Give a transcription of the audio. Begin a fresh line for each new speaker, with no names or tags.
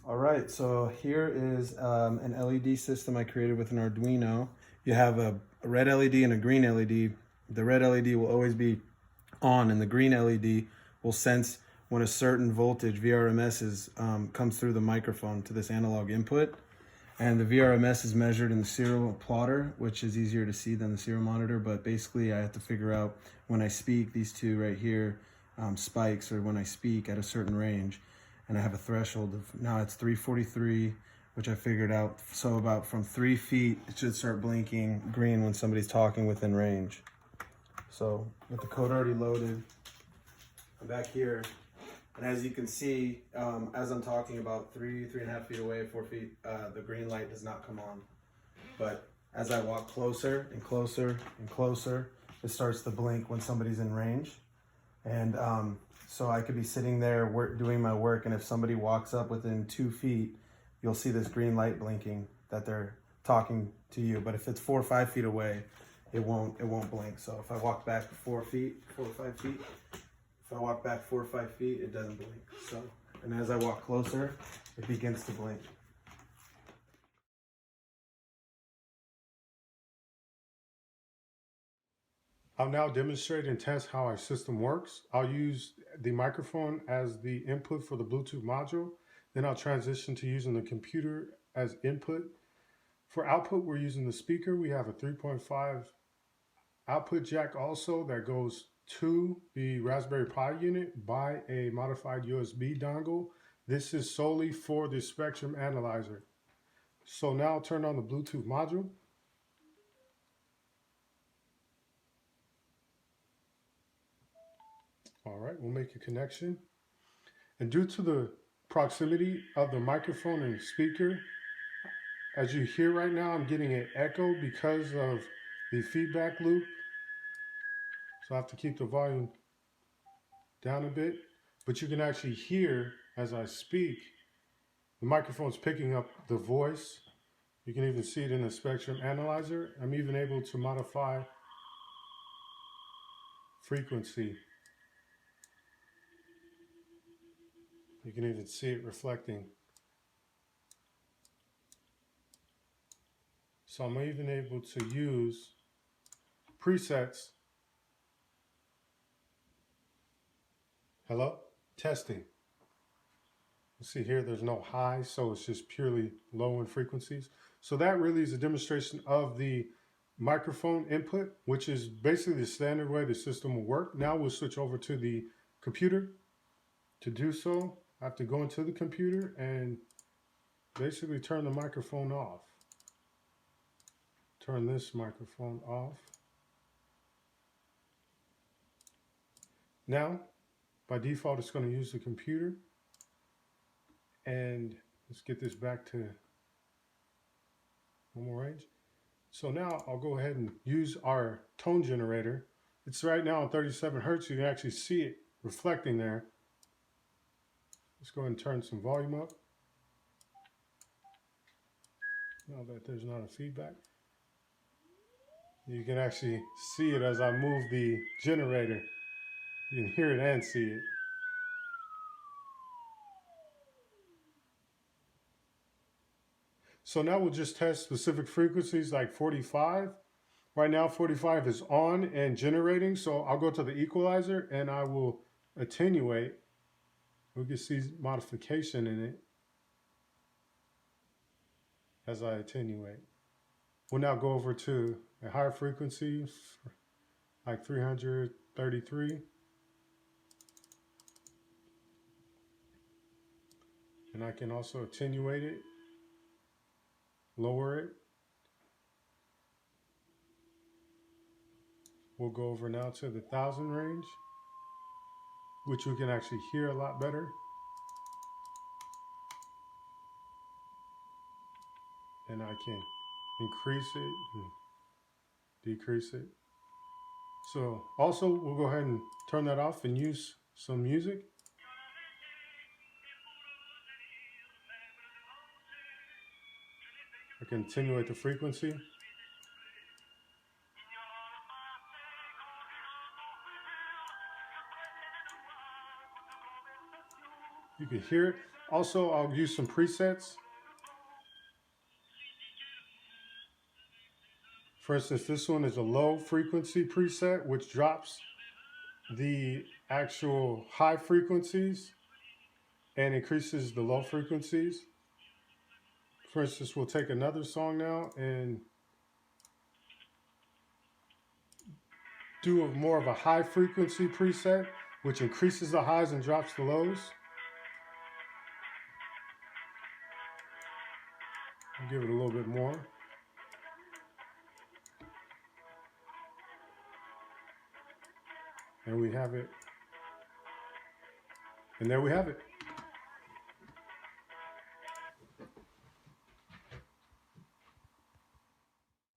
All right, so here is an LED system I created with an Arduino. You have a red LED and a green LED. The red LED will always be on, and the green LED will sense when a certain voltage, VRMS, comes through the microphone to this analog input. And the VRMS is measured in the serial plotter, which is easier to see than the serial monitor. But basically, I have to figure out when I speak, these two right here spikes, or when I speak at a certain range. And I have a threshold of, now it's 343, which I figured out. So about from 3 feet, it should start blinking green when somebody's talking within range. So with the code already loaded, I'm back here. And as you can see, as I'm talking about 3.5 feet away, 4 feet, the green light does not come on. But as I walk closer and closer and closer, it starts to blink when somebody's in range. And so I could be sitting there doing my work, and if somebody walks up within 2 feet, you'll see this green light blinking that they're talking to you. But if it's 4 or 5 feet away, it won't blink. So if I walk back 4 or 5 feet, if I walk back 4 or 5 feet, it doesn't blink. So, and as I walk closer, it begins to blink.
I'll now demonstrate and test how our system works. I'll use the microphone as the input for the Bluetooth module. Then I'll transition to using the computer as input. For output, we're using the speaker. We have a 3.5 output jack also that goes to the Raspberry Pi unit by a modified USB dongle. This is solely for the spectrum analyzer. So now I'll turn on the Bluetooth module. All right, we'll make a connection. And due to the proximity of the microphone and speaker, as you hear right now, I'm getting an echo because of the feedback loop. So I have to keep the volume down a bit, but you can actually hear as I speak, the microphone's picking up the voice. You can even see it in the spectrum analyzer. I'm even able to modify frequency. You can even see it reflecting. So I'm even able to use presets. Hello? Testing. You see here, there's no high, so it's just purely low in frequencies. So that really is a demonstration of the microphone input, which is basically the standard way the system will work. Now we'll switch over to the computer. To do so, I have to go into the computer and basically turn the microphone off. Turn this microphone off. Now, by default, it's going to use the computer. And let's get this back to normal range. So now I'll go ahead and use our tone generator. It's right now on 37 Hertz. You can actually see it reflecting there. Let's go ahead and turn some volume up. Now that there's not a feedback. You can actually see it as I move the generator. You can hear it and see it. So now we'll just test specific frequencies like 45. Right now 45 is on and generating, so I'll go to the equalizer and I will attenuate. We can see modification in it as I attenuate. We'll now go over to a higher frequency, like 333. And I can also attenuate it, lower it. We'll go over now to the 1000 range, which we can actually hear a lot better. And I can increase it and decrease it. So also we'll go ahead and turn that off and use some music. I can attenuate the frequency. You can hear it. Also, I'll use some presets. For instance, this one is a low frequency preset, which drops the actual high frequencies and increases the low frequencies. For instance, we'll take another song now and do more of a high frequency preset, which increases the highs and drops the lows. I'll give it a little bit more. And we have it. And there we have it.